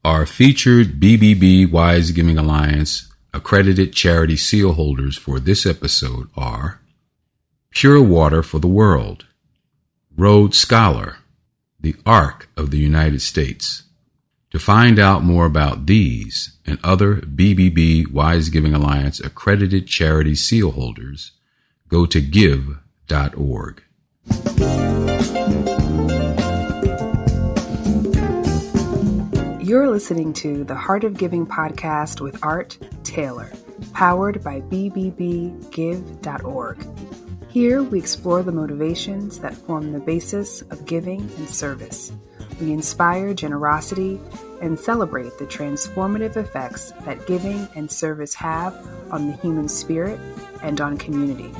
Our featured BBB Wise Giving Alliance accredited charity seal holders for this episode are Pure Water for the World, Rhodes Scholar, the Ark of the United States. To find out more about these and other BBB Wise Giving Alliance accredited charity seal holders, go to give.org. You're listening to the Heart of Giving podcast with Art Taylor, powered by bbbgive.org. Here we explore the motivations that form the basis of giving and service. We inspire generosity and celebrate the transformative effects that giving and service have on the human spirit and on community.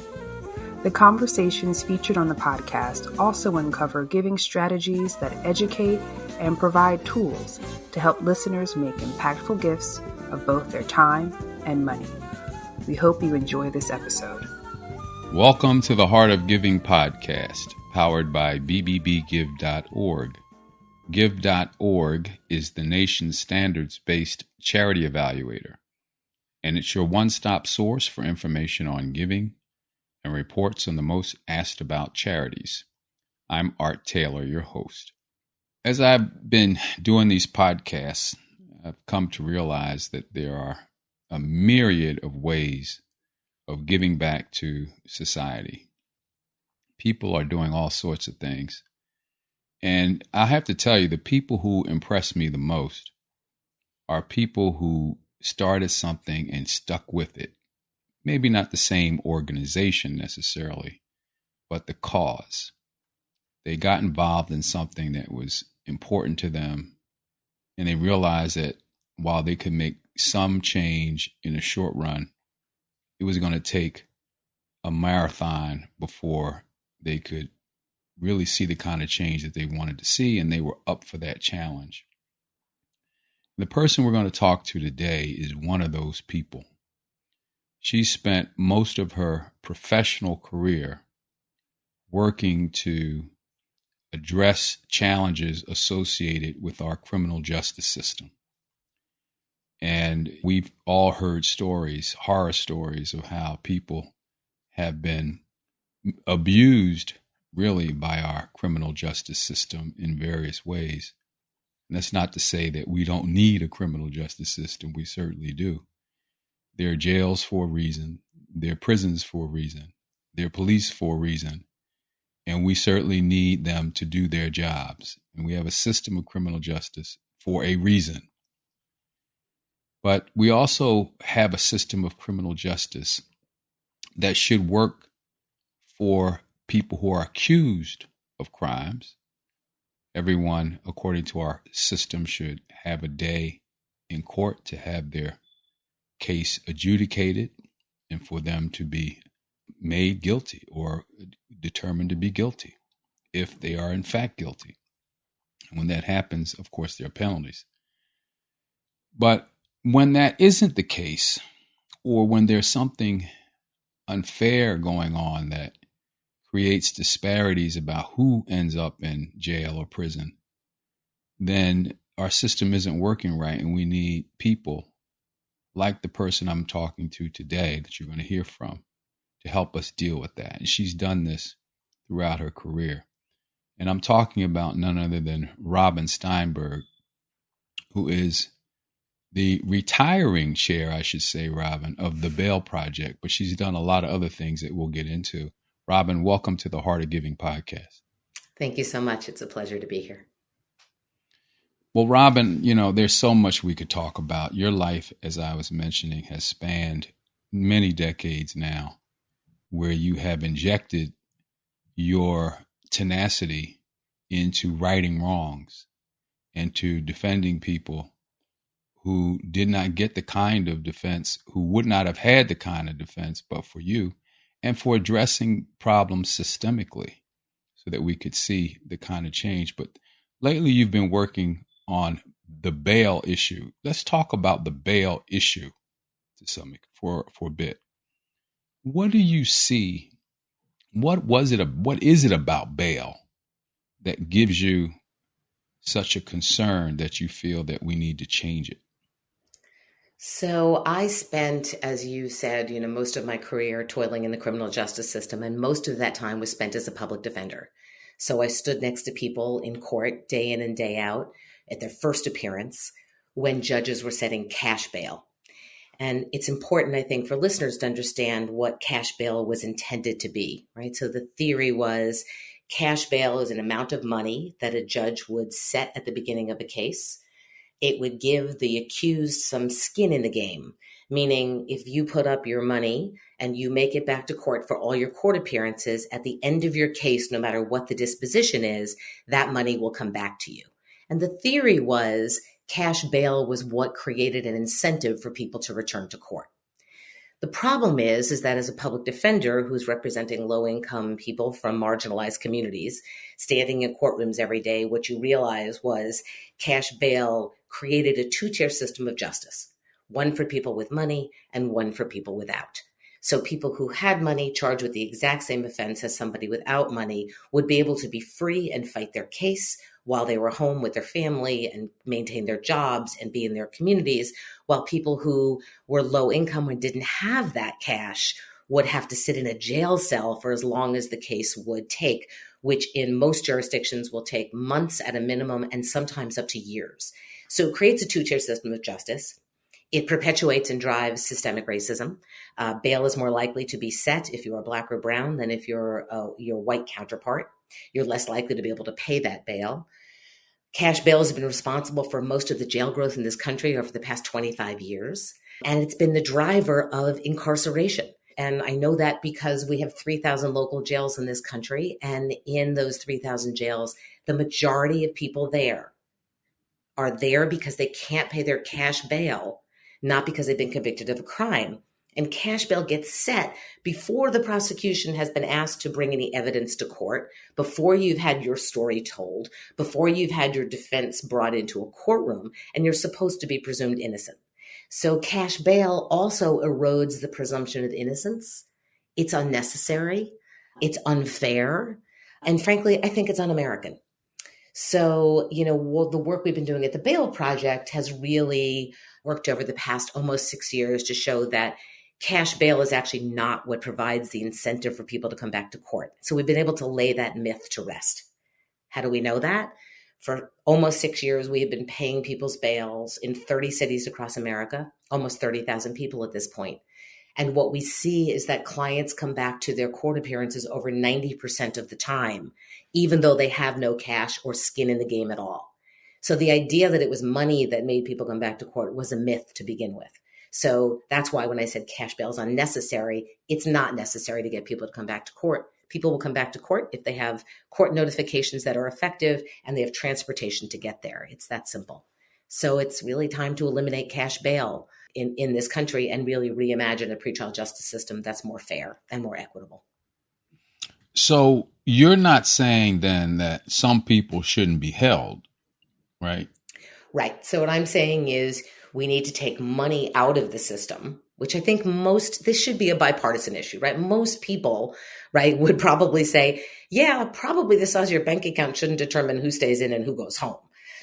The conversations featured on the podcast also uncover giving strategies that educate and provide tools to help listeners make impactful gifts of both their time and money. We hope you enjoy this episode. Welcome to the Heart of Giving podcast, powered by bbbgive.org. Give.org is the nation's standards-based charity evaluator, and it's your one-stop source for information on giving and reports on the most asked about charities. I'm Art Taylor, your host. As I've been doing these podcasts, I've come to realize that there are a myriad of ways of giving back to society. People are doing all sorts of things. And I have to tell you, the people who impress me the most are people who started something and stuck with it. Maybe not the same organization necessarily, but the cause. They got involved in something that was important to them, and they realized that while they could make some change in a short run, it was going to take a marathon before they could really see the kind of change that they wanted to see, and they were up for that challenge. The person we're going to talk to today is one of those people. She spent most of her professional career working to address challenges associated with our criminal justice system. And we've all heard stories, horror stories, of how people have been abused really by our criminal justice system in various ways. And that's not to say that we don't need a criminal justice system. We certainly do. There are jails for a reason. There are prisons for a reason. There are police for a reason. And we certainly need them to do their jobs. And we have a system of criminal justice for a reason. But we also have a system of criminal justice that should work for people who are accused of crimes. Everyone, according to our system, should have a day in court to have their case adjudicated and for them to be made guilty or determined to be guilty if they are in fact guilty. And when that happens, of course, there are penalties. But when that isn't the case, or when there's something unfair going on that creates disparities about who ends up in jail or prison, then our system isn't working right, and we need people like the person I'm talking to today that you're going to hear from to help us deal with that. And she's done this throughout her career. And I'm talking about none other than Robin Steinberg, who is the retiring chair, I should say, Robin, of the Bail Project. But she's done a lot of other things that we'll get into. Robin, welcome to the Heart of Giving podcast. Thank you so much. It's a pleasure to be here. Well, Robin, there's so much we could talk about. Your life, as I was mentioning, has spanned many decades now, where you have injected your tenacity into righting wrongs and to defending people who did not get the kind of defense, who would not have had the kind of defense but for you, and for addressing problems systemically so that we could see the kind of change. But lately you've been working on the bail issue. Let's talk about the bail issue for a bit. What do you see? What is it about bail that gives you such a concern that you feel that we need to change it? So I spent, as you said, most of my career toiling in the criminal justice system, and most of that time was spent as a public defender. So I stood next to people in court day in and day out at their first appearance when judges were setting cash bail. And it's important, I think, for listeners to understand what cash bail was intended to be, right? So the theory was cash bail is an amount of money that a judge would set at the beginning of a case. It would give the accused some skin in the game, meaning if you put up your money and you make it back to court for all your court appearances, at the end of your case, no matter what the disposition is, that money will come back to you. And the theory was cash bail was what created an incentive for people to return to court. The problem is that as a public defender who's representing low-income people from marginalized communities, standing in courtrooms every day, what you realize was cash bail created a two-tier system of justice, one for people with money and one for people without. So people who had money charged with the exact same offense as somebody without money would be able to be free and fight their case while they were home with their family and maintain their jobs and be in their communities, while people who were low income and didn't have that cash would have to sit in a jail cell for as long as the case would take, which in most jurisdictions will take months at a minimum and sometimes up to years. So it creates a two-tier system of justice. It perpetuates and drives systemic racism. Bail is more likely to be set if you are Black or brown than if you're your white counterpart. You're less likely to be able to pay that bail. Cash bail has been responsible for most of the jail growth in this country over the past 25 years. And it's been the driver of incarceration. And I know that because we have 3,000 local jails in this country. And in those 3,000 jails, the majority of people there are there because they can't pay their cash bail, not because they've been convicted of a crime. And cash bail gets set before the prosecution has been asked to bring any evidence to court, before you've had your story told, before you've had your defense brought into a courtroom, and you're supposed to be presumed innocent. So cash bail also erodes the presumption of innocence. It's unnecessary. It's unfair. And frankly, I think it's un-American. So, the work we've been doing at the Bail Project has really worked over the past almost 6 years to show that cash bail is actually not what provides the incentive for people to come back to court. So we've been able to lay that myth to rest. How do we know that? For almost 6 years, we have been paying people's bails in 30 cities across America, almost 30,000 people at this point. And what we see is that clients come back to their court appearances over 90% of the time, even though they have no cash or skin in the game at all. So the idea that it was money that made people come back to court was a myth to begin with. So that's why when I said cash bail is unnecessary, it's not necessary to get people to come back to court. People will come back to court if they have court notifications that are effective and they have transportation to get there. It's that simple. So it's really time to eliminate cash bail in this country and really reimagine a pretrial justice system that's more fair and more equitable. So you're not saying then that some people shouldn't be held, right? Right. So what I'm saying is we need to take money out of the system, which I think this should be a bipartisan issue, right? Most people, right, would probably say, yeah, probably the size of your bank account shouldn't determine who stays in and who goes home.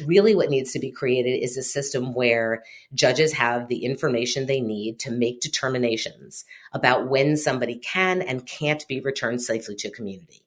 Really what needs to be created is a system where judges have the information they need to make determinations about when somebody can and can't be returned safely to community.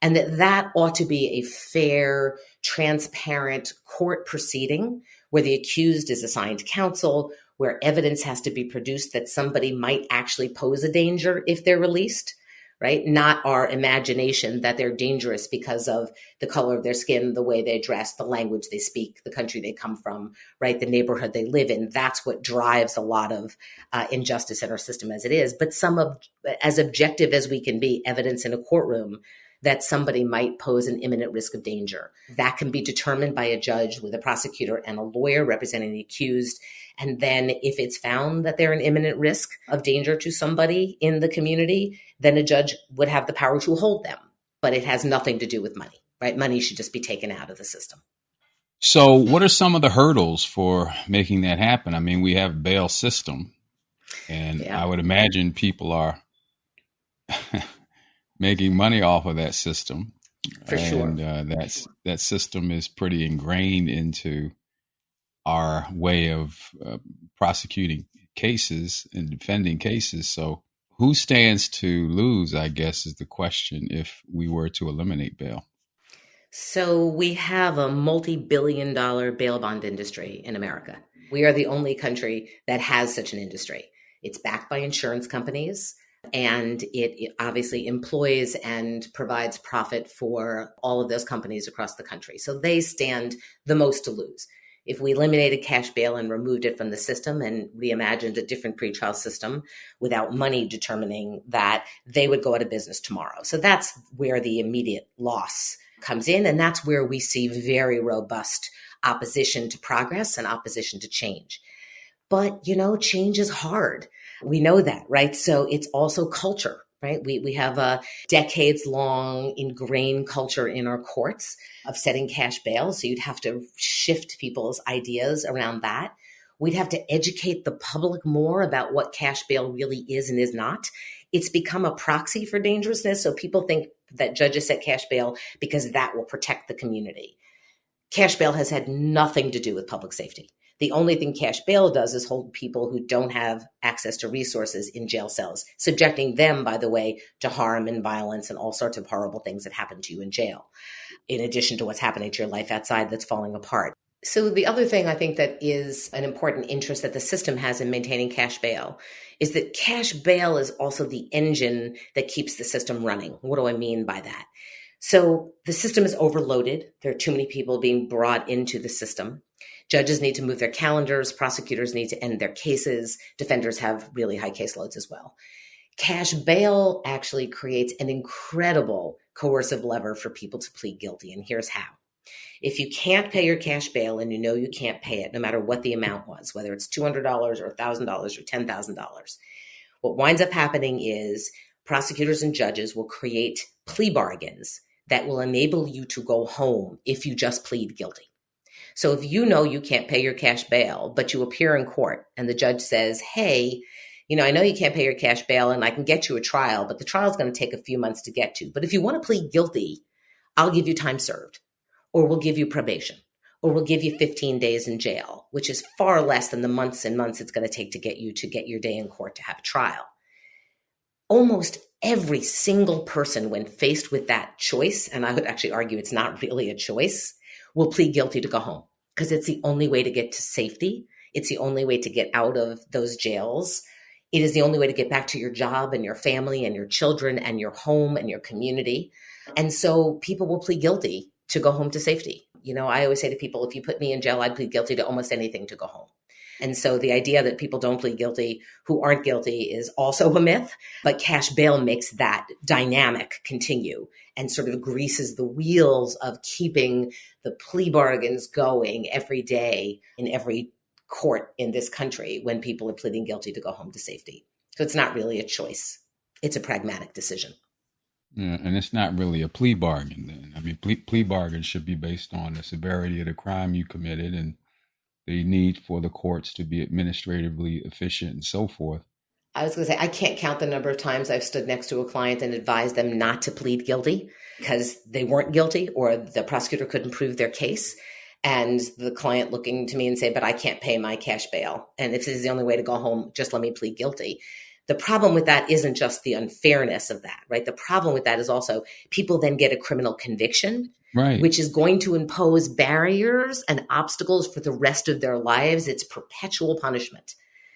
And that ought to be a fair, transparent court proceeding where the accused is assigned counsel, where evidence has to be produced that somebody might actually pose a danger if they're released, right? Not our imagination that they're dangerous because of the color of their skin, the way they dress, the language they speak, the country they come from, right? The neighborhood they live in. That's what drives a lot of injustice in our system as it is. But as objective as we can be, evidence in a courtroom that somebody might pose an imminent risk of danger. That can be determined by a judge with a prosecutor and a lawyer representing the accused. And then if it's found that they're an imminent risk of danger to somebody in the community, then a judge would have the power to hold them. But it has nothing to do with money, right? Money should just be taken out of the system. So what are some of the hurdles for making that happen? I mean, we have a bail system, and I would imagine people are making money off of that system. For sure. And that system is pretty ingrained into our way of prosecuting cases and defending cases. So who stands to lose, I guess, is the question if we were to eliminate bail. So we have a multi-billion dollar bail bond industry in America. We are the only country that has such an industry. It's backed by insurance companies, and it obviously employs and provides profit for all of those companies across the country. So they stand the most to lose. If we eliminated cash bail and removed it from the system and reimagined a different pretrial system without money determining that, they would go out of business tomorrow. So that's where the immediate loss comes in. And that's where we see very robust opposition to progress and opposition to change. But, change is hard. We know that, right? So it's also culture, right? We have a decades-long ingrained culture in our courts of setting cash bail. So you'd have to shift people's ideas around that. We'd have to educate the public more about what cash bail really is and is not. It's become a proxy for dangerousness. So people think that judges set cash bail because that will protect the community. Cash bail has had nothing to do with public safety. The only thing cash bail does is hold people who don't have access to resources in jail cells, subjecting them, by the way, to harm and violence and all sorts of horrible things that happen to you in jail, in addition to what's happening to your life outside that's falling apart. So the other thing I think that is an important interest that the system has in maintaining cash bail is that cash bail is also the engine that keeps the system running. What do I mean by that? So the system is overloaded. There are too many people being brought into the system. Judges need to move their calendars. Prosecutors need to end their cases. Defenders have really high caseloads as well. Cash bail actually creates an incredible coercive lever for people to plead guilty. And here's how. If you can't pay your cash bail and you can't pay it, no matter what the amount was, whether it's $200 or $1,000 or $10,000, what winds up happening is prosecutors and judges will create plea bargains that will enable you to go home if you just plead guilty. So if you can't pay your cash bail, but you appear in court and the judge says, hey, I know you can't pay your cash bail and I can get you a trial, but the trial is going to take a few months to get to. But if you want to plead guilty, I'll give you time served, or we'll give you probation, or we'll give you 15 days in jail, which is far less than the months and months it's going to take to get your day in court to have a trial. Almost every single person, when faced with that choice, and I would actually argue it's not really a choice, will plead guilty to go home because it's the only way to get to safety. It's the only way to get out of those jails. It is the only way to get back to your job and your family and your children and your home and your community. And so people will plead guilty to go home to safety. I always say to people, if you put me in jail, I'd plead guilty to almost anything to go home. And so the idea that people don't plead guilty who aren't guilty is also a myth, but cash bail makes that dynamic continue and sort of greases the wheels of keeping the plea bargains going every day in every court in this country when people are pleading guilty to go home to safety. So it's not really a choice. It's a pragmatic decision. Yeah, and it's not really a plea bargain then. I mean, plea bargains should be based on the severity of the crime you committed and the need for the courts to be administratively efficient and so forth. I was going to say, I can't count the number of times I've stood next to a client and advised them not to plead guilty because they weren't guilty or the prosecutor couldn't prove their case. And the client looking to me and say, but I can't pay my cash bail. And if this is the only way to go home, just let me plead guilty. The problem with that isn't just the unfairness of that, right? The problem with that is also people then get a criminal conviction, right, which is going to impose barriers and obstacles for the rest of their lives. It's perpetual punishment.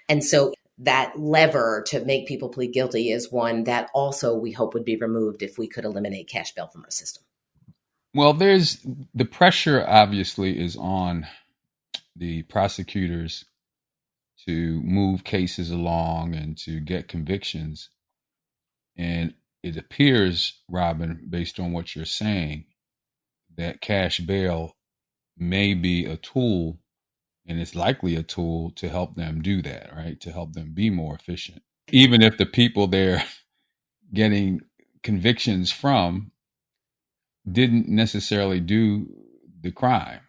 And so that lever to make people plead guilty is one that also we hope would be removed if we could eliminate cash bail from our system. Well, there's the pressure obviously is on the prosecutors to move cases along and to get convictions. And it appears, Robin, based on what you're saying, that cash bail may be a tool, and it's likely a tool to help them do that, right? To help them be more efficient. Even if the people they're getting convictions from didn't necessarily do the crime.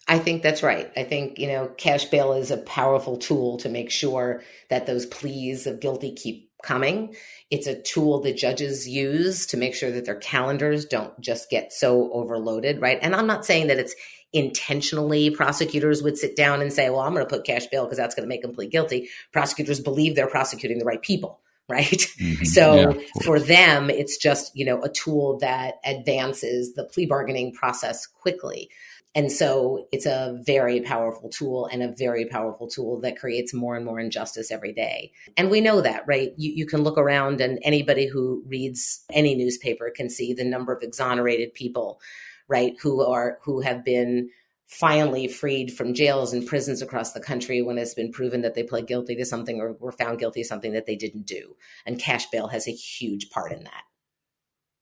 I think that's right. I think, cash bail is a powerful tool to make sure that those pleas of guilty keep coming. It's a tool that judges use to make sure that their calendars don't just get so overloaded, right? And I'm not saying that it's intentionally prosecutors would sit down and say, well, I'm going to put cash bail because that's going to make them plead guilty. Prosecutors believe they're prosecuting the right people, right? Mm-hmm. So for them, it's just, a tool that advances the plea bargaining process quickly. And so it's a very powerful tool, and a very powerful tool that creates more and more injustice every day. And we know that, right? You can look around, and anybody who reads any newspaper can see the number of exonerated people, right, who have been finally freed from jails and prisons across the country when it's been proven that they pled guilty to something or were found guilty of something that they didn't do. And cash bail has a huge part in that.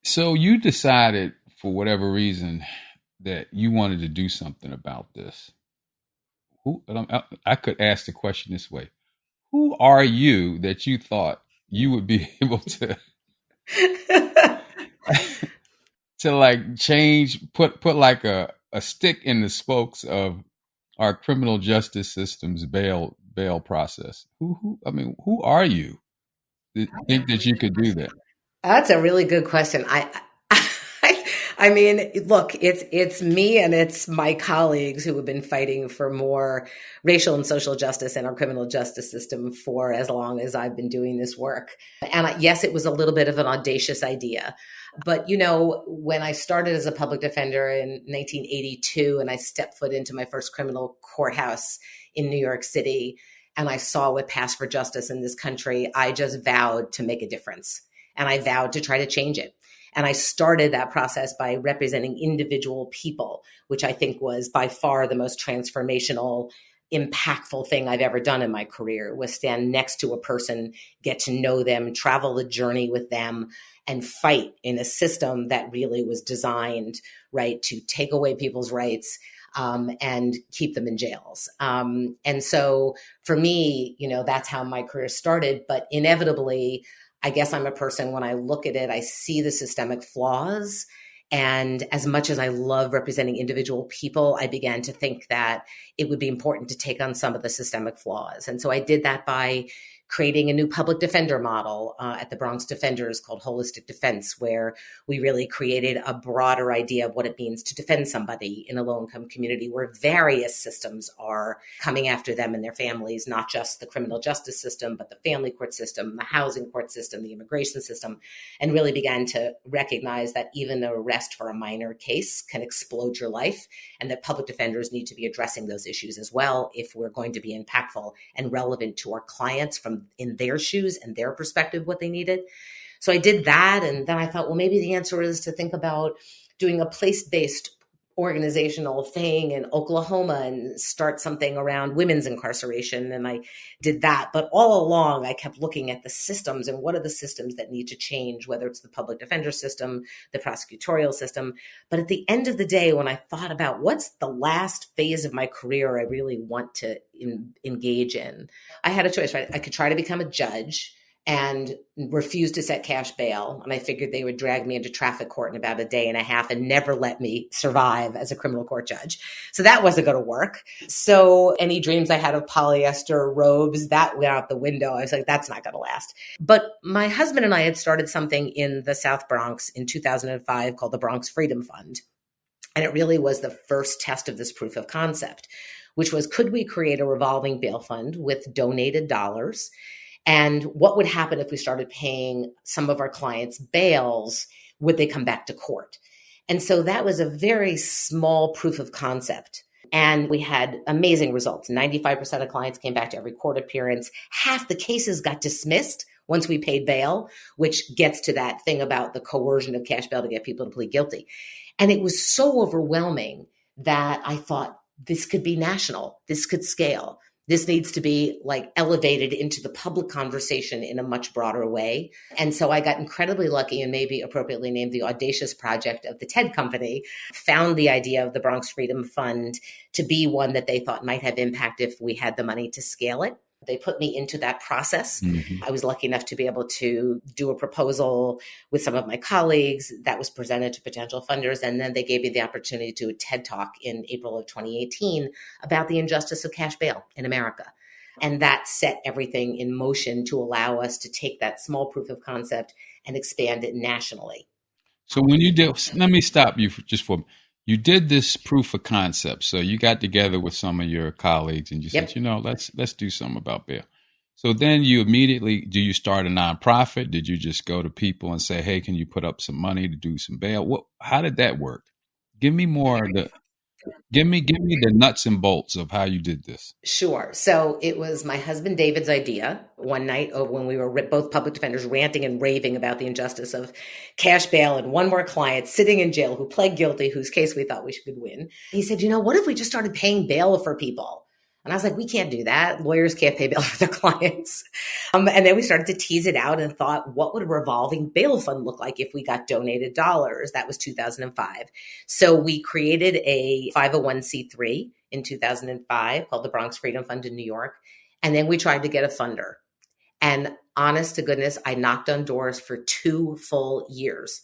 So you decided, for whatever reason, that you wanted to do something about this. I could ask the question this way. Who are you that you thought you would be able to to like change, put like a stick in the spokes of our criminal justice system's bail process? Who are you that think that you could do that? That's a really good question. I mean, look, it's me and it's my colleagues who have been fighting for more racial and social justice in our criminal justice system for as long as I've been doing this work. And yes, it was a little bit of an audacious idea. But, when I started as a public defender in 1982 and I stepped foot into my first criminal courthouse in New York City, and I saw what passed for justice in this country, I just vowed to make a difference. And I vowed to try to change it. And I started that process by representing individual people, which I think was by far the most transformational, impactful thing I've ever done in my career, was stand next to a person, get to know them, travel the journey with them, and fight in a system that really was designed, right, to take away people's rights and keep them in jails. And so for me, that's how my career started. But inevitably, I guess I'm a person, when I look at it, I see the systemic flaws. And as much as I love representing individual people, I began to think that it would be important to take on some of the systemic flaws. And so I did that by creating a new public defender model at the Bronx Defenders called Holistic Defense, where we really created a broader idea of what it means to defend somebody in a low-income community where various systems are coming after them and their families, not just the criminal justice system, but the family court system, the housing court system, the immigration system, and really began to recognize that even an arrest for a minor case can explode your life, and that public defenders need to be addressing those issues as well if we're going to be impactful and relevant to our clients from in their shoes and their perspective, what they needed. So I did that. And then I thought, well, maybe the answer is to think about doing a place-based organizational thing in Oklahoma and start something around women's incarceration. And I did that. But all along, I kept looking at the systems and what are the systems that need to change, whether it's the public defender system, the prosecutorial system. But at the end of the day, when I thought about what's the last phase of my career I really want to engage in, I had a choice, right? I could try to become a judge and refused to set cash bail. And I figured they would drag me into traffic court in about a day and a half and never let me survive as a criminal court judge. So that wasn't going to work. So any dreams I had of polyester robes, that went out the window. I was like, that's not going to last. But my husband and I had started something in the South Bronx in 2005 called the Bronx Freedom Fund. And it really was the first test of this proof of concept, which was, could we create a revolving bail fund with donated dollars? And what would happen if we started paying some of our clients bails? Would they come back to court? And so that was a very small proof of concept. And we had amazing results. 95% of clients came back to every court appearance. Half the cases got dismissed once we paid bail, which gets to that thing about the coercion of cash bail to get people to plead guilty. And it was so overwhelming that I thought, this could be national. This could scale. This needs to be like elevated into the public conversation in a much broader way. And so I got incredibly lucky and maybe appropriately named the audacious project of the TED company, found the idea of the Bronx Freedom Fund to be one that they thought might have impact if we had the money to scale it. They put me into that process. Mm-hmm. I was lucky enough to be able to do a proposal with some of my colleagues that was presented to potential funders. And then they gave me the opportunity to do a TED Talk in April of 2018 about the injustice of cash bail in America. And that set everything in motion to allow us to take that small proof of concept and expand it nationally. So when you did, let me stop you you did this proof of concept. So you got together with some of your colleagues and you said, let's do something about bail. So then do you start a nonprofit? Did you just go to people and say, hey, can you put up some money to do some bail? How did that work? Give me give me the nuts and bolts of how you did this. Sure. So it was my husband David's idea one night when we were both public defenders ranting and raving about the injustice of cash bail and one more client sitting in jail who pled guilty, whose case we thought we should win. He said, what if we just started paying bail for people? And I was like, we can't do that. Lawyers can't pay bail for their clients. And then we started to tease it out and thought, what would a revolving bail fund look like if we got donated dollars? That was 2005. So we created a 501c3 in 2005 called the Bronx Freedom Fund in New York. And then we tried to get a funder. And honest to goodness, I knocked on doors for 2 full years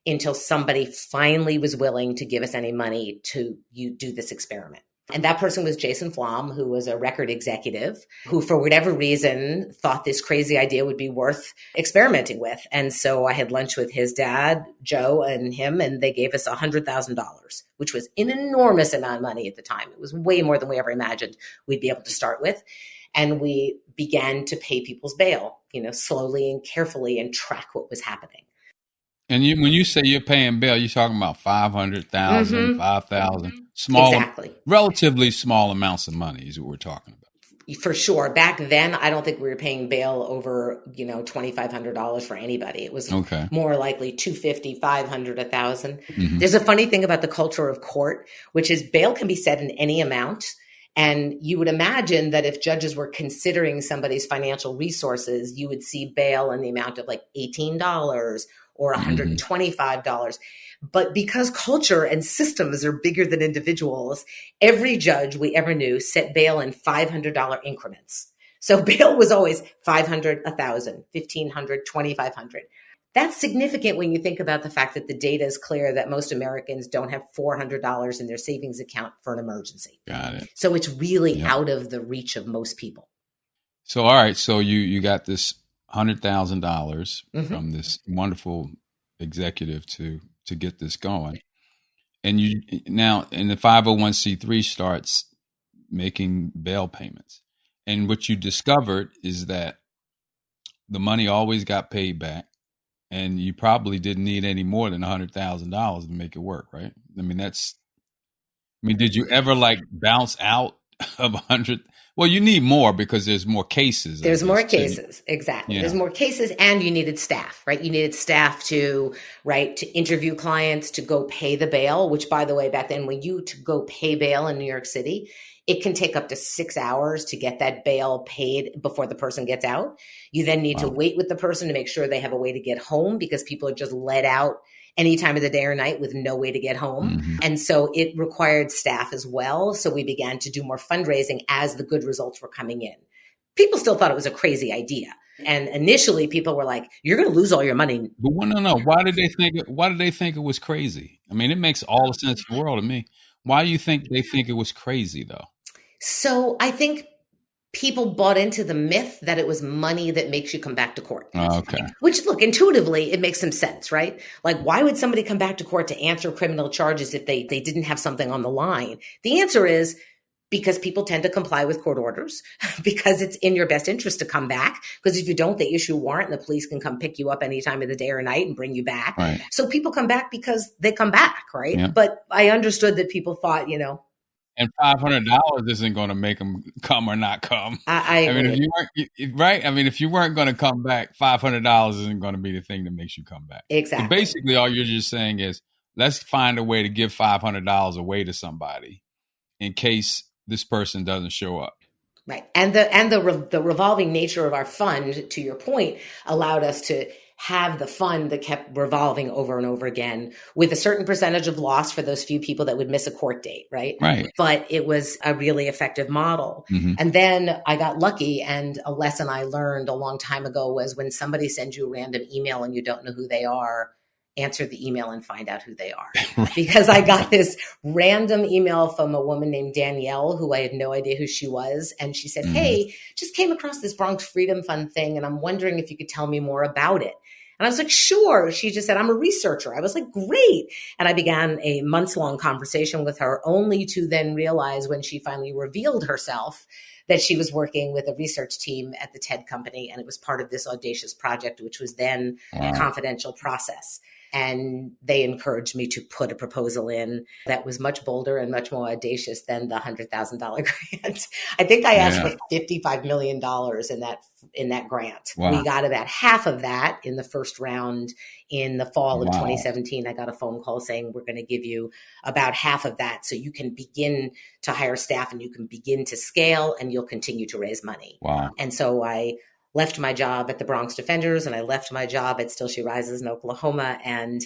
until somebody finally was willing to give us any money to do this experiment. And that person was Jason Flom, who was a record executive who, for whatever reason, thought this crazy idea would be worth experimenting with. And so I had lunch with his dad, Joe, and him, and they gave us $100,000, which was an enormous amount of money at the time. It was way more than we ever imagined we'd be able to start with. And we began to pay people's bail, slowly and carefully and track what was happening. And when you say you're paying bail, you're talking about 500,000, 5,000, relatively small amounts of money is what we're talking about. For sure. Back then, I don't think we were paying bail over, $2,500 for anybody. It was more likely $250, $500, $1,000. There's a funny thing about the culture of court, which is bail can be set in any amount. And you would imagine that if judges were considering somebody's financial resources, you would see bail in the amount of like $18 or $125. But because culture and systems are bigger than individuals, every judge we ever knew set bail in $500 increments. So bail was always $500, $1,000, $1,500, $2,500. That's significant when you think about the fact that the data is clear that most Americans don't have $400 in their savings account for an emergency. Got it. So it's really out of the reach of most people. So, all right. So you got this $100,000 from this wonderful executive to get this going. And now in the 501c3 starts making bail payments. And what you discovered is that the money always got paid back. And you probably didn't need any more than $100,000 to make it work, right? Did you ever bounce out of 100? Well, you need more because there's more cases. There's more cases. Exactly. Yeah. There's more cases and you needed staff, right? You needed staff to interview clients, to go pay the bail, which by the way, back then to go pay bail in New York City, it can take up to 6 hours to get that bail paid before the person gets out. You then need to wait with the person to make sure they have a way to get home because people are just let out any time of the day or night with no way to get home. And so it required staff as well. So we began to do more fundraising as the good results were coming in. People still thought it was a crazy idea. And initially people were like, you're going to lose all your money. But no. Why did they think it was crazy? It makes all the sense in the world to me. Why do you think they think it was crazy though? So I think people bought into the myth that it was money that makes you come back to court. Okay. Which, look, intuitively, it makes some sense, right? Like, why would somebody come back to court to answer criminal charges if they didn't have something on the line? The answer is because people tend to comply with court orders, because it's in your best interest to come back. Because if you don't, they issue a warrant and the police can come pick you up any time of the day or night and bring you back. Right. So people come back because they come back, right? Yeah. But I understood that people thought, And $500 isn't going to make them come or not come. I agree. If you weren't going to come back, $500 isn't going to be the thing that makes you come back. Exactly. So basically, all you're just saying is, let's find a way to give $500 away to somebody in case this person doesn't show up. Right. And the revolving nature of our fund, to your point, allowed us to have the fund that kept revolving over and over again with a certain percentage of loss for those few people that would miss a court date, right? Right. But it was a really effective model. And then I got lucky, and a lesson I learned a long time ago was when somebody sends you a random email and you don't know who they are, answer the email and find out who they are. Right. Because I got this random email from a woman named Danielle, who I had no idea who she was. And she said, hey, just came across this Bronx Freedom Fund thing, and I'm wondering if you could tell me more about it. And I was like, sure. She just said, I'm a researcher. I was like, great. And I began a months-long conversation with her, only to then realize when she finally revealed herself that she was working with a research team at the TED company. And it was part of this audacious project, which was then a confidential process. And they encouraged me to put a proposal in that was much bolder and much more audacious than the $100,000 grant. I think I asked for $55 million in that grant. Wow. We got about half of that in the first round in the fall of 2017. I got a phone call saying, we're going to give you about half of that so you can begin to hire staff and you can begin to scale and you'll continue to raise money. Wow. And so I left my job at the Bronx Defenders and I left my job at Still She Rises in Oklahoma and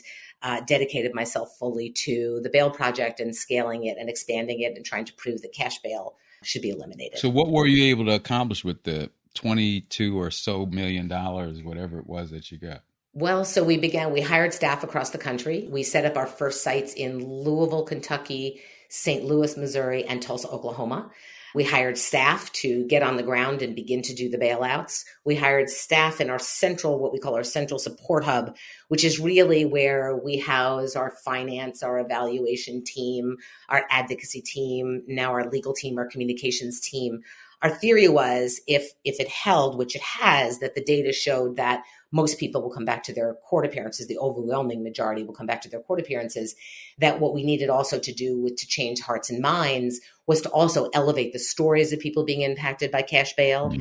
dedicated myself fully to the bail project and scaling it and expanding it and trying to prove that cash bail should be eliminated. So what were you able to accomplish with the 22 or so $1 million, whatever it was that you got? Well, so we hired staff across the country. We set up our first sites in Louisville, Kentucky, St. Louis, Missouri, and Tulsa, Oklahoma. We hired staff to get on the ground and begin to do the bailouts. We hired staff in what we call our central support hub, which is really where we house our finance, our evaluation team, our advocacy team, now our legal team, our communications team. Our theory was if it held, which it has, that the data showed that most people will come back to their court appearances, the overwhelming majority will come back to their court appearances, that what we needed also to do to change hearts and minds was to also elevate the stories of people being impacted by cash bail,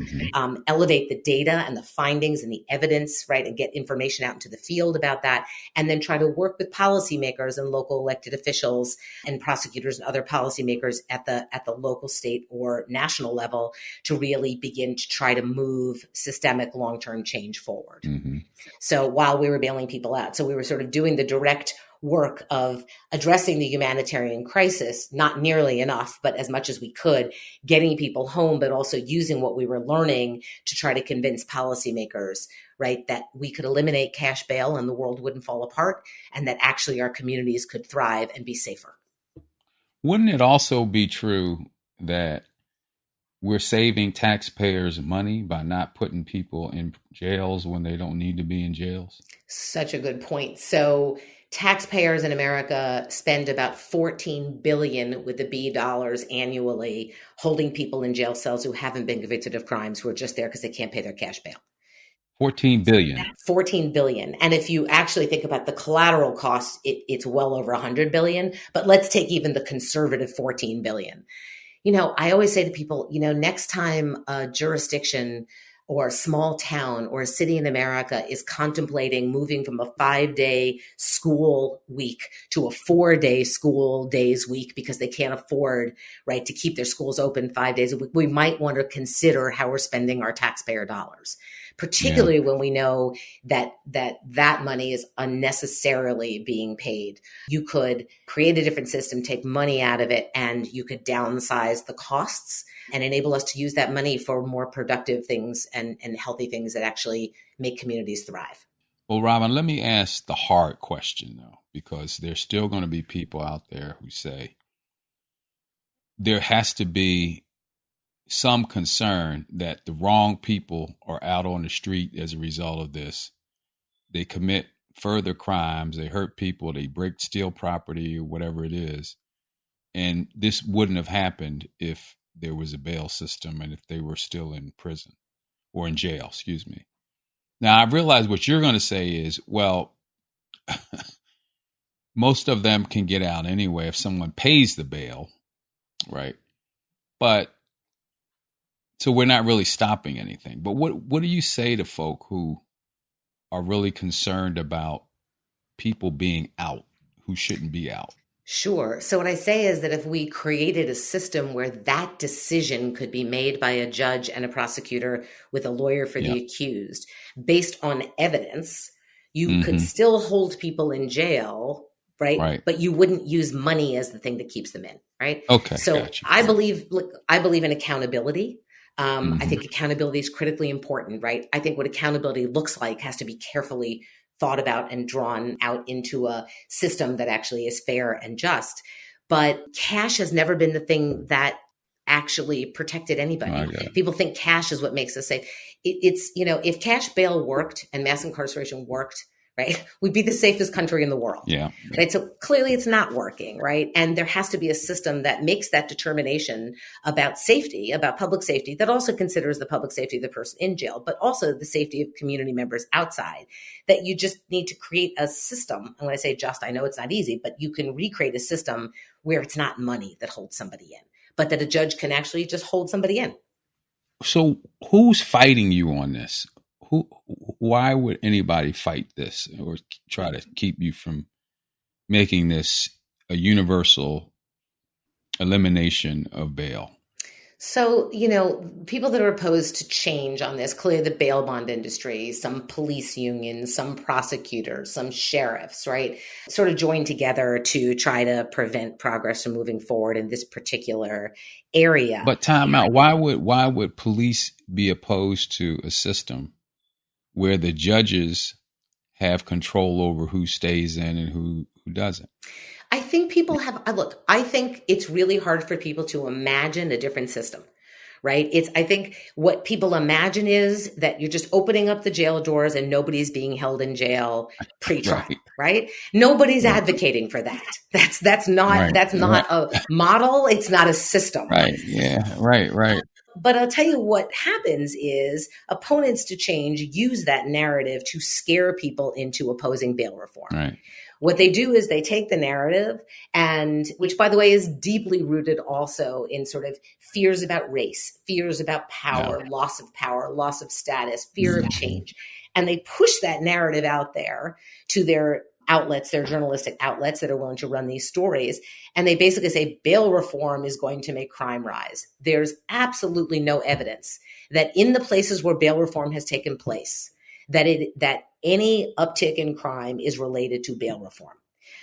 elevate the data and the findings and the evidence, right, and get information out into the field about that, and then try to work with policymakers and local elected officials and prosecutors and other policymakers at the local, state, or national level to really begin to try to move systemic long-term change forward. So while we were bailing people out, so we were sort of doing the direct work of addressing the humanitarian crisis, not nearly enough, but as much as we could, getting people home, but also using what we were learning to try to convince policymakers, right, that we could eliminate cash bail and the world wouldn't fall apart, and that actually our communities could thrive and be safer. Wouldn't it also be true that we're saving taxpayers money by not putting people in jails when they don't need to be in jails? Such a good point. So taxpayers in America spend about $14 billion with the B dollars annually holding people in jail cells who haven't been convicted of crimes, who are just there because they can't pay their cash bail. 14 billion. 14 billion. And if you actually think about the collateral costs, it's well over 100 billion. But let's take even the conservative 14 billion. You know, I always say to people, you know, next time a jurisdiction or a small town or a city in America is contemplating moving from a 5-day school week to a 4-day school days week because they can't afford, right, to keep their schools open 5 days a week, we might want to consider how we're spending our taxpayer dollars, particularly when we know that money is unnecessarily being paid. You could create a different system, take money out of it, and you could downsize the costs and enable us to use that money for more productive things and healthy things that actually make communities thrive. Well, Robin, let me ask the hard question, though, because there's still going to be people out there who say there has to be some concern that the wrong people are out on the street as a result of this. They commit further crimes, they hurt people, they steal property or whatever it is. And this wouldn't have happened if there was a bail system and if they were still in prison or in jail, excuse me. Now, I realize what you're going to say is, well, most of them can get out anyway if someone pays the bail, right? But so we're not really stopping anything. But what do you say to folk who are really concerned about people being out who shouldn't be out? Sure. So what I say is that if we created a system where that decision could be made by a judge and a prosecutor with a lawyer for the accused based on evidence, you could still hold people in jail, right? But you wouldn't use money as the thing that keeps them in, right? Okay. So gotcha. I believe in accountability. I think accountability is critically important, right? I think what accountability looks like has to be carefully thought about and drawn out into a system that actually is fair and just. But cash has never been the thing that actually protected anybody. People think cash is what makes us safe. It's, if cash bail worked and mass incarceration worked, right, we'd be the safest country in the world. Yeah. Right. So clearly it's not working. Right. And there has to be a system that makes that determination about safety, about public safety, that also considers the public safety of the person in jail, but also the safety of community members outside. That you just need to create a system. And when I say just, I know it's not easy, but you can recreate a system where it's not money that holds somebody in, but that a judge can actually just hold somebody in. So who's fighting you on this? Why would anybody fight this or try to keep you from making this a universal elimination of bail? So, people that are opposed to change on this, clearly the bail bond industry, some police unions, some prosecutors, some sheriffs, right, sort of join together to try to prevent progress from moving forward in this particular area. But time out. Why would police be opposed to a system where the judges have control over who stays in and who doesn't? I think people have, I think it's really hard for people to imagine a different system, right? I think what people imagine is that you're just opening up the jail doors and nobody's being held in jail pre-trial, right? Nobody's advocating for that. That's not a model. It's not a system. Right. Yeah. Right. But I'll tell you what happens is opponents to change use that narrative to scare people into opposing bail reform. Right. What they do is they take the narrative, and which, by the way, is deeply rooted also in sort of fears about race, fears about power, loss of status, fear of change. And they push that narrative out there to their outlets, their journalistic outlets that are willing to run these stories. And they basically say bail reform is going to make crime rise. There's absolutely no evidence that in the places where bail reform has taken place, that any uptick in crime is related to bail reform.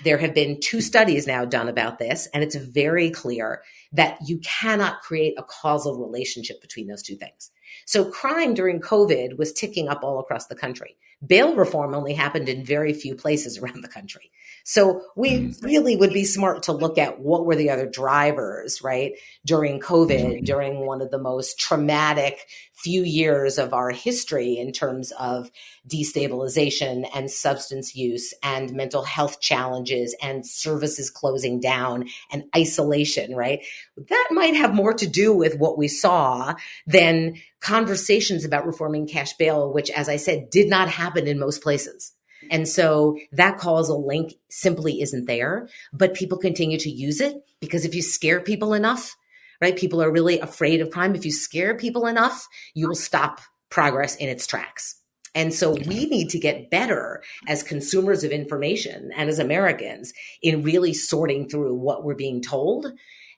There have been 2 studies now done about this, and it's very clear that you cannot create a causal relationship between those 2 things. So crime during COVID was ticking up all across the country. Bail reform only happened in very few places around the country. So we really would be smart to look at what were the other drivers, right, during COVID, during one of the most traumatic few years of our history in terms of destabilization and substance use and mental health challenges and services closing down and isolation, right? That might have more to do with what we saw than conversations about reforming cash bail, which, as I said, did not happen in most places. And so that causal link simply isn't there, but people continue to use it because if you scare people enough, right, people are really afraid of crime. If you scare people enough, you will stop progress in its tracks. And so we need to get better as consumers of information and as Americans in really sorting through what we're being told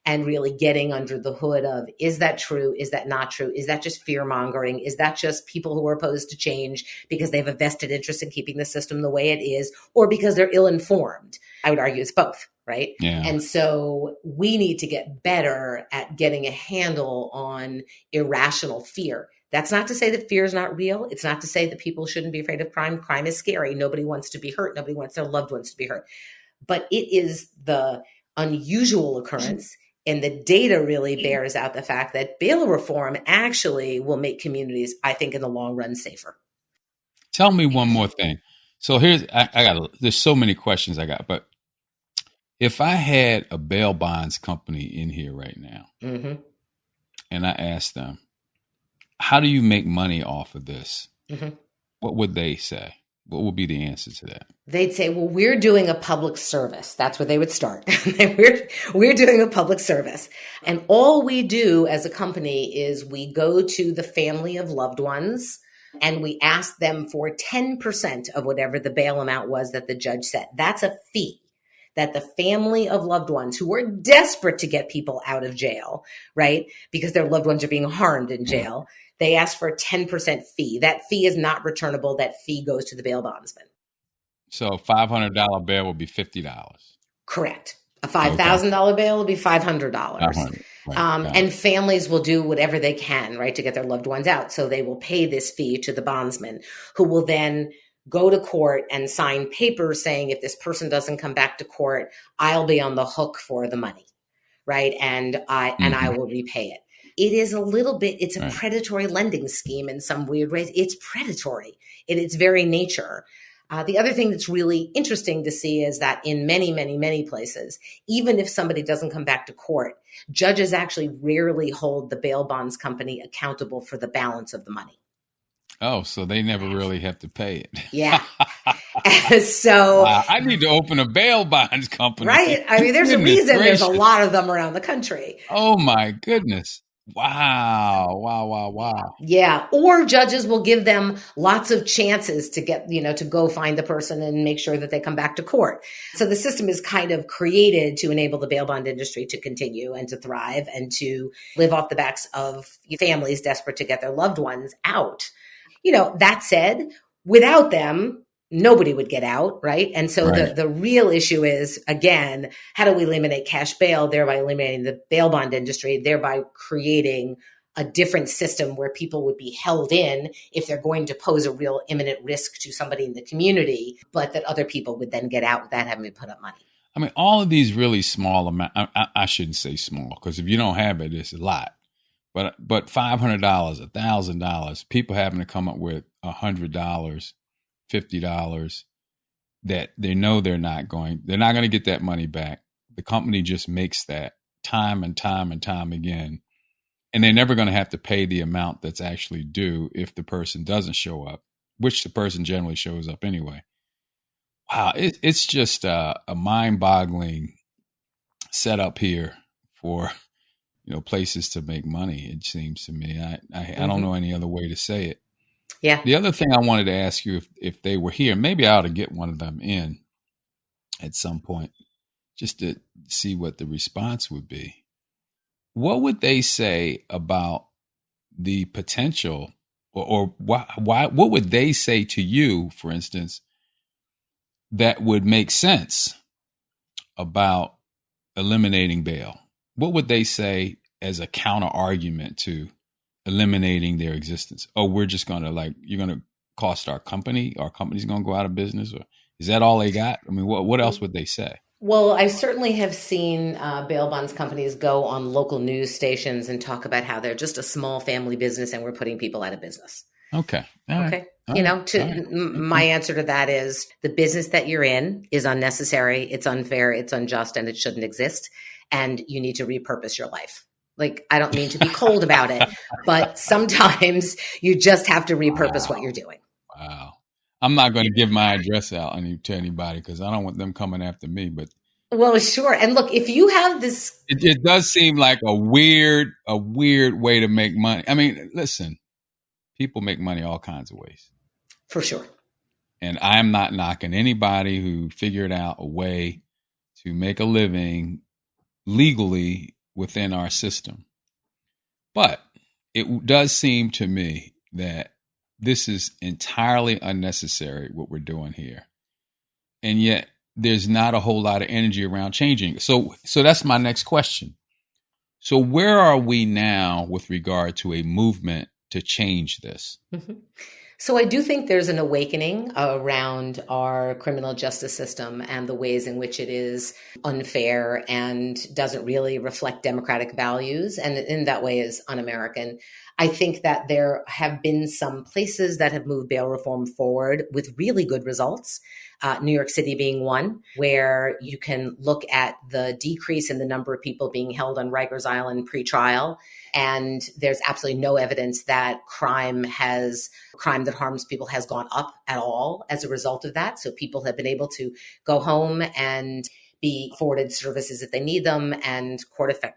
and really getting under the hood of, is that true? Is that not true? Is that just fear mongering? Is that just people who are opposed to change because they have a vested interest in keeping the system the way it is, or because they're ill-informed? I would argue it's both, right? Yeah. And so we need to get better at getting a handle on irrational fear. That's not to say that fear is not real. It's not to say that people shouldn't be afraid of crime. Crime is scary. Nobody wants to be hurt. Nobody wants their loved ones to be hurt. But it is the unusual occurrence. And the data really bears out the fact that bail reform actually will make communities, I think, in the long run, safer. Tell me one more thing. So there's so many questions I got, but if I had a bail bonds company in here right now, and I asked them, how do you make money off of this? What would they say? What would be the answer to that? They'd say, well, we're doing a public service. That's where they would start. we're doing a public service. And all we do as a company is we go to the family of loved ones and we ask them for 10% of whatever the bail amount was that the judge set. That's a fee that the family of loved ones who are desperate to get people out of jail, right, because their loved ones are being harmed in jail, they ask for a 10% fee. That fee is not returnable. That fee goes to the bail bondsman. So a $500 bail would be $50. Correct. A $5,000 bail would be $500. And families will do whatever they can, right, to get their loved ones out. So they will pay this fee to the bondsman, who will then go to court and sign papers saying if this person doesn't come back to court, I'll be on the hook for the money, right? And I will repay it. It is a little bit, it's a predatory lending scheme in some weird ways. It's predatory in its very nature. The other thing that's really interesting to see is that in many, many, many places, even if somebody doesn't come back to court, judges actually rarely hold the bail bonds company accountable for the balance of the money. Oh, so they never really have to pay it. Yeah. So wow, I need to open a bail bonds company. Right. I mean, there's a reason there's a lot of them around the country. Oh, my goodness. Wow. Yeah. Or judges will give them lots of chances to get, to go find the person and make sure that they come back to court. So the system is kind of created to enable the bail bond industry to continue and to thrive and to live off the backs of families desperate to get their loved ones out. That said, without them, nobody would get out, right? And so the real issue is, again, how do we eliminate cash bail, thereby eliminating the bail bond industry, thereby creating a different system where people would be held in if they're going to pose a real imminent risk to somebody in the community, but that other people would then get out without having to put up money. I mean, all of these really small amounts, I shouldn't say small, because if you don't have it, it's a lot. But $500, $1,000, people having to come up with $100, $50 that they know they're not going to get that money back. The company just makes that time and time and time again. And they're never going to have to pay the amount that's actually due if the person doesn't show up, which the person generally shows up anyway. Wow. It's just a mind-boggling setup here for, places to make money. It seems to me. I don't know any other way to say it. Yeah. The other thing I wanted to ask you, if they were here, maybe I ought to get one of them in at some point just to see what the response would be. What would they say about the potential or why, what would they say to you, for instance, that would make sense about eliminating bail? What would they say as a counter argument to eliminating their existence? Oh, we're just going to you're going to cost our company's going to go out of business? Or is that all they got? I mean, what else would they say? Well, I certainly have seen bail bonds companies go on local news stations and talk about how they're just a small family business and we're putting people out of business. Okay. Okay. My answer to that is the business that you're in is unnecessary, it's unfair, it's unjust, and it shouldn't exist. And you need to repurpose your life. I don't mean to be cold about it, but sometimes you just have to repurpose what you're doing. Wow. I'm not going to give my address out to anybody because I don't want them coming after me. But well, sure. And look, if you have this, it does seem like a weird way to make money. I mean, listen, people make money all kinds of ways. For sure. And I am not knocking anybody who figured out a way to make a living legally within our system. But it does seem to me that this is entirely unnecessary, what we're doing here. And yet there's not a whole lot of energy around changing. So that's my next question. So where are we now with regard to a movement to change this? Mm-hmm. So I do think there's an awakening around our criminal justice system and the ways in which it is unfair and doesn't really reflect democratic values, and in that way is un-American. I think that there have been some places that have moved bail reform forward with really good results. New York City being one, where you can look at the decrease in the number of people being held on Rikers Island pre-trial. And there's absolutely no evidence that crime that harms people has gone up at all as a result of that. So people have been able to go home and be afforded services if they need them, and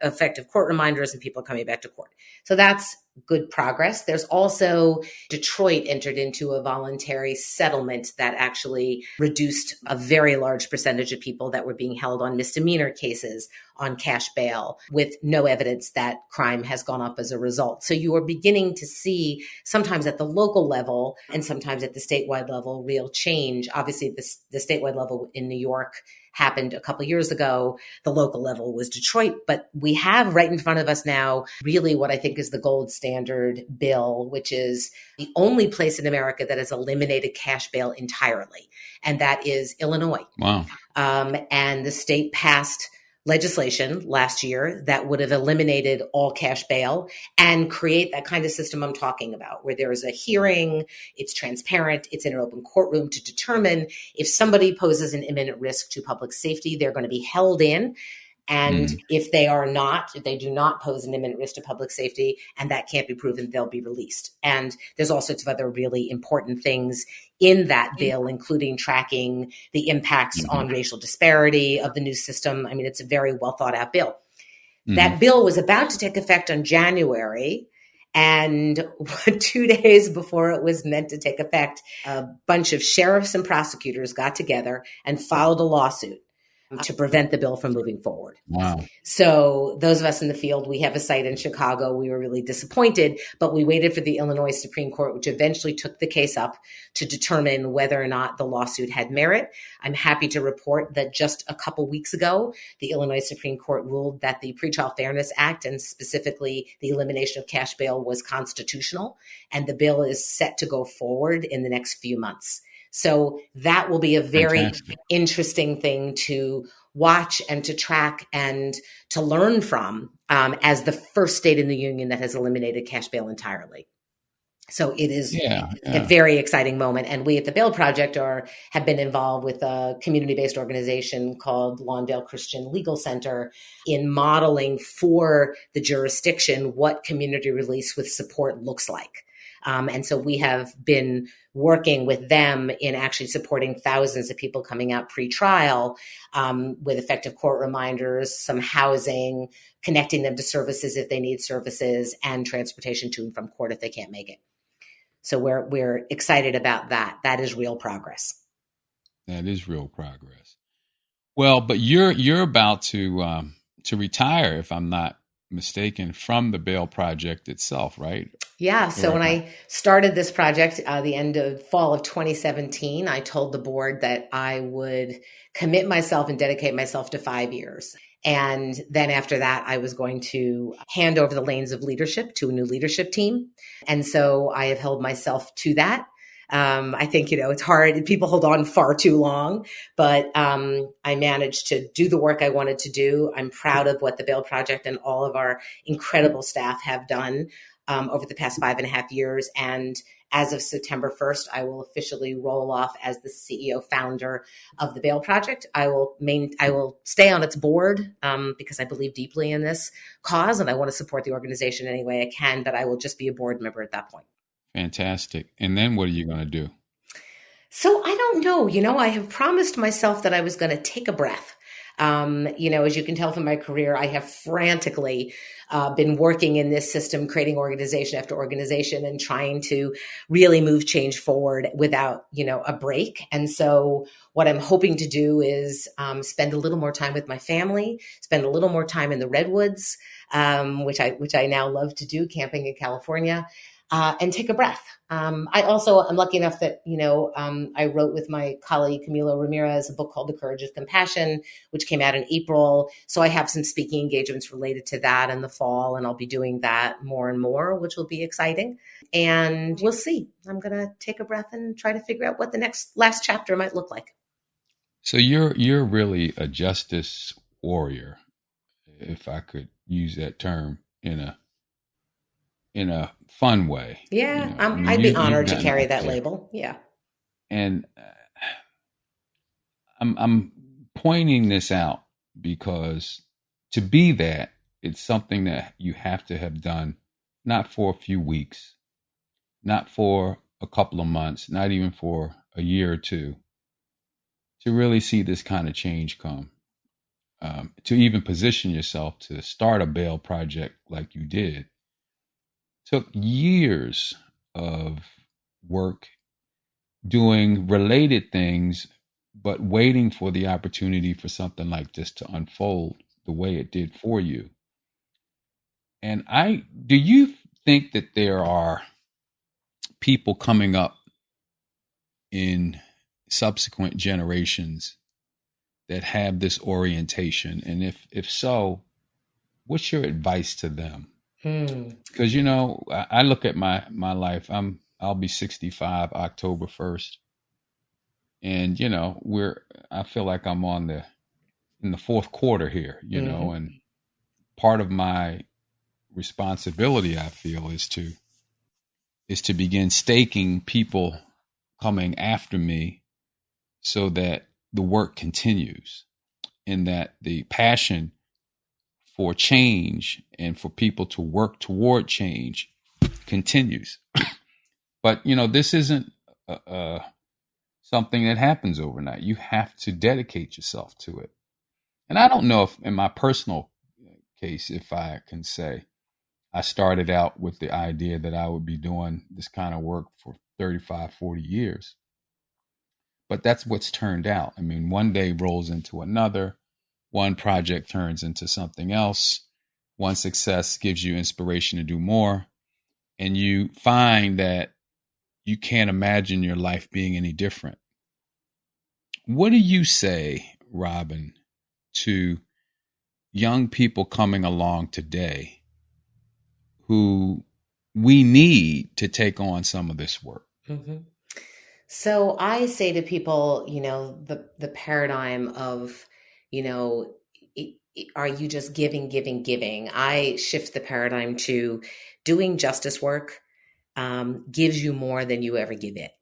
effective court reminders, and people are coming back to court. So that's good progress. There's also Detroit entered into a voluntary settlement that actually reduced a very large percentage of people that were being held on misdemeanor cases on cash bail with no evidence that crime has gone up as a result. So you are beginning to see sometimes at the local level and sometimes at the statewide level, real change. Obviously, the statewide level in New York happened a couple of years ago. The local level was Detroit, but we have right in front of us now really what I think is the gold standard standard bill, which is the only place in America that has eliminated cash bail entirely, and that is Illinois. Wow. And the state passed legislation last year that would have eliminated all cash bail and create that kind of system I'm talking about, where there is a hearing, it's transparent, it's in an open courtroom to determine if somebody poses an imminent risk to public safety, they're going to be held in. And if they do not pose an imminent risk to public safety, and that can't be proven, they'll be released. And there's all sorts of other really important things in that bill, including tracking the impacts on racial disparity of the new system. I mean, it's a very well thought out bill. That bill was about to take effect on January. And 2 days before it was meant to take effect, a bunch of sheriffs and prosecutors got together and filed a lawsuit to prevent the bill from moving forward. Wow. So those of us in the field, we have a site in Chicago. We were really disappointed, but we waited for the Illinois Supreme Court, which eventually took the case up to determine whether or not the lawsuit had merit. I'm happy to report that just a couple weeks ago, the Illinois Supreme Court ruled that the Pretrial Fairness Act, and specifically the elimination of cash bail, was constitutional, and the bill is set to go forward in the next few months. So that will be a very interesting thing to watch and to track and to learn from as the first state in the union that has eliminated cash bail entirely. So it is a very exciting moment. And we at the Bail Project have been involved with a community-based organization called Lawndale Christian Legal Center in modeling for the jurisdiction what community release with support looks like. And so we have been working with them in actually supporting thousands of people coming out pre-trial with effective court reminders, some housing, connecting them to services if they need services, and transportation to and from court if they can't make it. So we're excited about that. That is real progress. That is real progress. Well, but you're about to retire, if I'm not mistaken, from the Bail Project itself, right? Yeah. So when I started this project, the end of fall of 2017, I told the board that I would commit myself and dedicate myself to 5 years. And then after that, I was going to hand over the reins of leadership to a new leadership team. And so I have held myself to that. I think, it's hard. People hold on far too long, but I managed to do the work I wanted to do. I'm proud of what the Bail Project and all of our incredible staff have done over the past 5.5 years. And as of September 1st, I will officially roll off as the CEO founder of the Bail Project. I will stay on its board because I believe deeply in this cause and I want to support the organization any way I can, but I will just be a board member at that point. Fantastic. And then what are you going to do? So I don't know. I have promised myself that I was going to take a breath. As you can tell from my career, I have frantically been working in this system, creating organization after organization and trying to really move change forward without, a break. And so what I'm hoping to do is spend a little more time with my family, spend a little more time in the redwoods, which I now love to do, camping in California. And take a breath. I'm lucky enough that, I wrote with my colleague Camilo Ramirez a book called The Courage of Compassion, which came out in April. So I have some speaking engagements related to that in the fall, and I'll be doing that more and more, which will be exciting. And we'll see. I'm going to take a breath and try to figure out what the last chapter might look like. So you're really a justice warrior, if I could use that term in a fun way. Yeah, I'd be honored to carry that label. Yeah. And I'm pointing this out because to be that, it's something that you have to have done, not for a few weeks, not for a couple of months, not even for a year or two, to really see this kind of change come. To even position yourself to start a bail project like you did took years of work doing related things, but waiting for the opportunity for something like this to unfold the way it did for you. And do you think that there are people coming up in subsequent generations that have this orientation? And if so, what's your advice to them? Because, you know, I look at my life. I'll be 65 October 1st. And, you know, I feel like I'm in the fourth quarter here, you know, Mm-hmm. and part of my responsibility, I feel, is to begin staking people coming after me so that the work continues and that the passion for change and for people to work toward change continues. But, you know, this isn't something that happens overnight. You have to dedicate yourself to it. And I don't know if, in my personal case, if I can say, I started out with the idea that I would be doing this kind of work for 35, 40 years. But that's what's turned out. I mean, one day rolls into another. One project turns into something else. One success gives you inspiration to do more. And you find that you can't imagine your life being any different. What do you say, Robin, to young people coming along today who we need to take on some of this work? Mm-hmm. So I say to people, the paradigm of, you know, are you just giving, giving, giving? I shift the paradigm to doing justice work gives you more than you ever give it.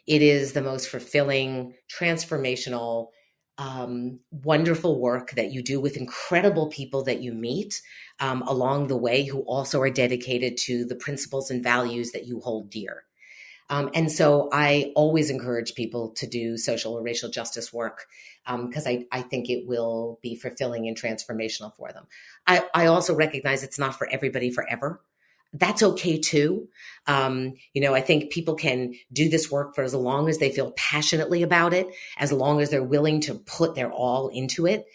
It is the most fulfilling, transformational, wonderful work that you do with incredible people that you meet along the way who also are dedicated to the principles and values that you hold dear. And so I always encourage people to do social or racial justice work because I think it will be fulfilling and transformational for them. I also recognize it's not for everybody forever. That's okay too. I think people can do this work for as long as they feel passionately about it, as long as they're willing to put their all into it.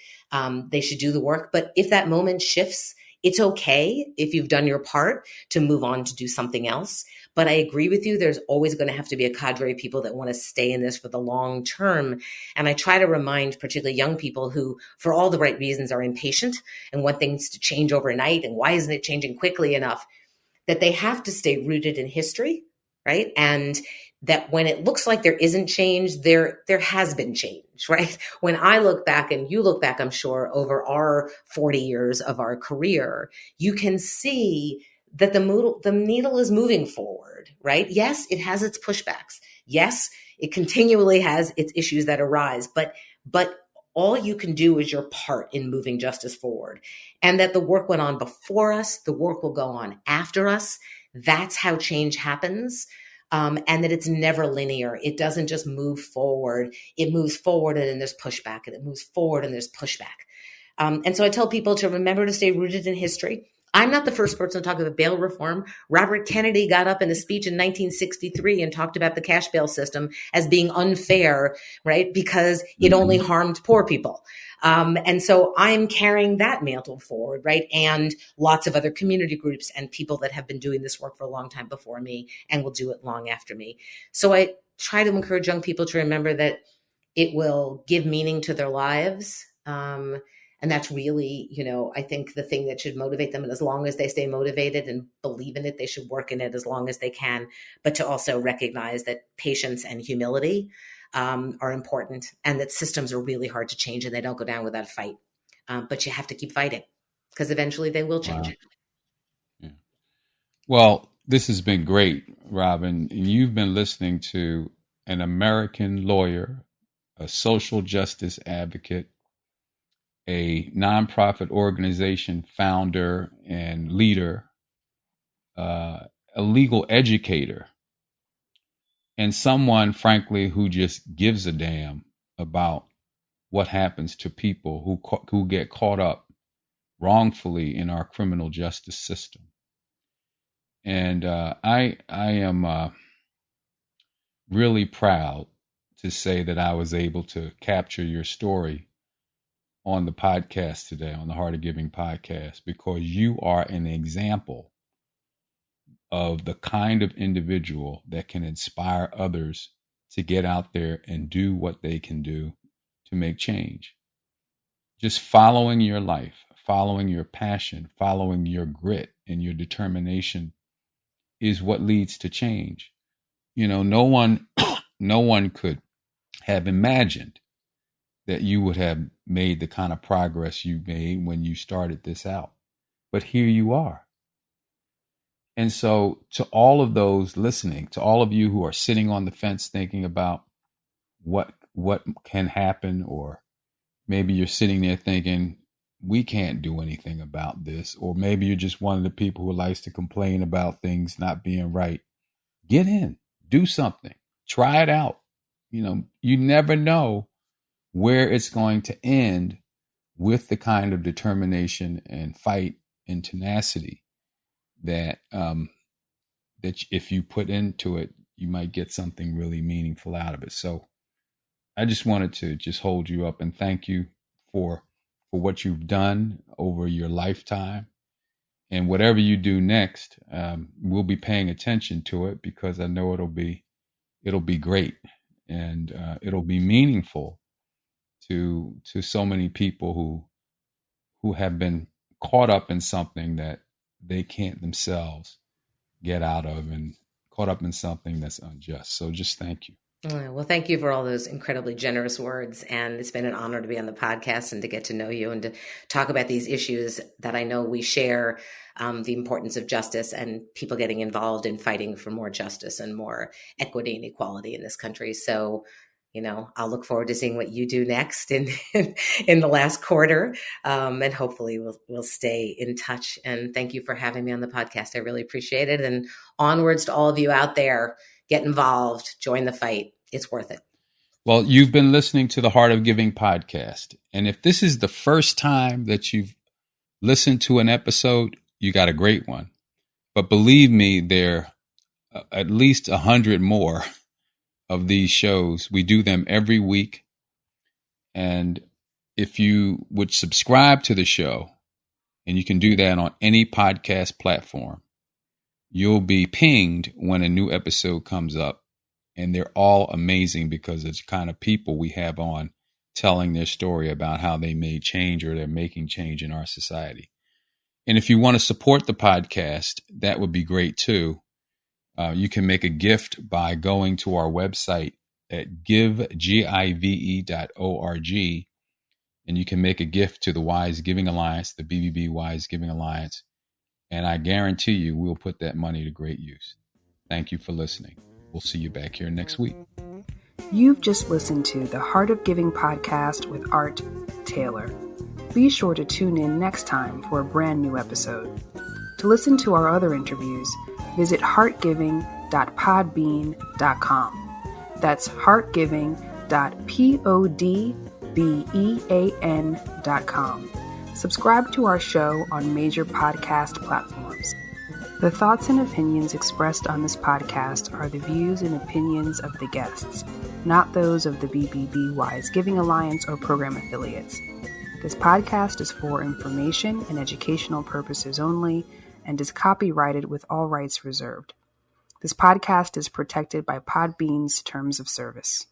They should do the work. But if that moment shifts, it's okay if you've done your part to move on to do something else. But I agree with you. There's always going to have to be a cadre of people that want to stay in this for the long term. And I try to remind particularly young people who, for all the right reasons, are impatient and want things to change overnight. And why isn't it changing quickly enough? That they have to stay rooted in history, right? And that when it looks like there isn't change, there has been change, right? When I look back and you look back, I'm sure, over our 40 years of our career, you can see that the needle is moving forward, right? Yes, it has its pushbacks. Yes, it continually has its issues that arise, but all you can do is your part in moving justice forward. And that the work went on before us, the work will go on after us. That's how change happens. And that it's never linear. It doesn't just move forward. It moves forward and then there's pushback, and it moves forward and there's pushback. And so I tell people to remember to stay rooted in history. I'm not the first person to talk about bail reform. Robert Kennedy got up in a speech in 1963 and talked about the cash bail system as being unfair, right? Because it only harmed poor people. And so I'm carrying that mantle forward, right? And lots of other community groups and people that have been doing this work for a long time before me and will do it long after me. So I try to encourage young people to remember that it will give meaning to their lives. And that's really, I think the thing that should motivate them. And as long as they stay motivated and believe in it, they should work in it as long as they can. But to also recognize that patience and humility are important, and that systems are really hard to change and they don't go down without a fight. But you have to keep fighting because eventually they will change. Wow. Yeah. Well, this has been great, Robin. And you've been listening to an American lawyer, a social justice advocate, a nonprofit organization founder and leader, a legal educator, and someone, frankly, who just gives a damn about what happens to people who get caught up wrongfully in our criminal justice system. And I am really proud to say that I was able to capture your story on the podcast today, on the Heart of Giving podcast, because you are an example of the kind of individual that can inspire others to get out there and do what they can do to make change. Just following your life, following your passion, following your grit and your determination is what leads to change. No one no one could have imagined that you would have made the kind of progress you made when you started this out. But here you are. And so to all of those listening, to all of you who are sitting on the fence thinking about what can happen, or maybe you're sitting there thinking, we can't do anything about this, or maybe you're just one of the people who likes to complain about things not being right. Get in, do something, try it out. You never know where it's going to end with the kind of determination and fight and tenacity that that if you put into it, you might get something really meaningful out of it. So I just wanted to just hold you up and thank you for what you've done over your lifetime. And whatever you do next, we'll be paying attention to it, because I know it'll be great, and it'll be meaningful to so many people who have been caught up in something that they can't themselves get out of, and caught up in something that's unjust. So just thank you. Well, thank you for all those incredibly generous words. And it's been an honor to be on the podcast and to get to know you and to talk about these issues that I know we share, the importance of justice and people getting involved in fighting for more justice and more equity and equality in this country. So, I'll look forward to seeing what you do next in the last quarter. And hopefully we'll stay in touch. And thank you for having me on the podcast. I really appreciate it. And onwards to all of you out there. Get involved, join the fight. It's worth it. Well, you've been listening to the Heart of Giving podcast. And if this is the first time that you've listened to an episode, you got a great one. But believe me, there are at least 100 more of these shows. We do them every week. And if you would subscribe to the show, and you can do that on any podcast platform, you'll be pinged when a new episode comes up. And they're all amazing, because it's the kind of people we have on telling their story about how they made change, or they're making change in our society. And if you want to support the podcast, that would be great too. You can make a gift by going to our website at give.org, and you can make a gift to the Wise Giving Alliance, the BBB Wise Giving Alliance. And I guarantee you we'll put that money to great use. Thank you for listening. We'll see you back here next week. You've just listened to the Heart of Giving podcast with Art Taylor. Be sure to tune in next time for a brand new episode. To listen to our other interviews, visit heartgiving.podbean.com. That's heartgiving.podbean.com. Subscribe to our show on major podcast platforms. The thoughts and opinions expressed on this podcast are the views and opinions of the guests, not those of the BBB Wise Giving Alliance or program affiliates. This podcast is for information and educational purposes only and is copyrighted with all rights reserved. This podcast is protected by Podbean's terms of service.